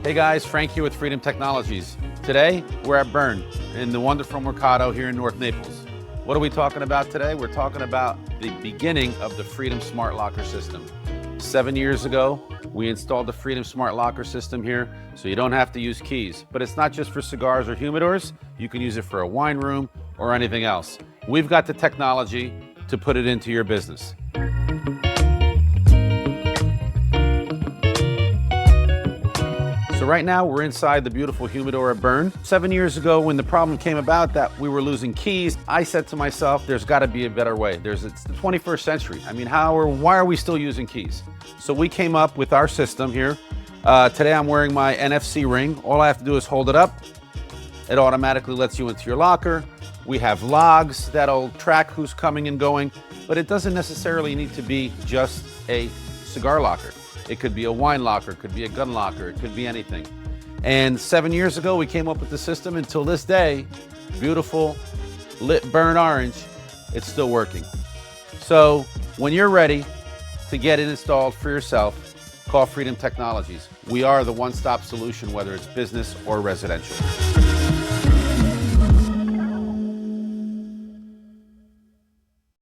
Hey guys, Frank here with Freedom Technologies. Today, we're at Burn in the wonderful Mercato here in North Naples. What are we talking about today? We're talking about the beginning of the Freedom Smart Locker system. 7 years ago, we installed the Freedom Smart Locker system here, so you don't have to use keys. But it's not just for cigars or humidors. You can use it for a wine room or anything else. We've got the technology to put it into your business. So right now we're inside the beautiful Humidor at Burn. 7 years ago, when the problem came about that we were losing keys, I said to myself, there's gotta be a better way. It's the 21st century. I mean, why are we still using keys? So we came up with our system here. Today I'm wearing my NFC ring. All I have to do is hold it up. It automatically lets you into your locker. We have logs that'll track who's coming and going, but it doesn't necessarily need to be just a cigar locker. It could be a wine locker, it could be a gun locker, it could be anything. And 7 years ago, we came up with the system. Until this day, beautiful, lit burnt orange, it's still working. So when you're ready to get it installed for yourself, call Freedom Technologies. We are the one-stop solution, whether it's business or residential.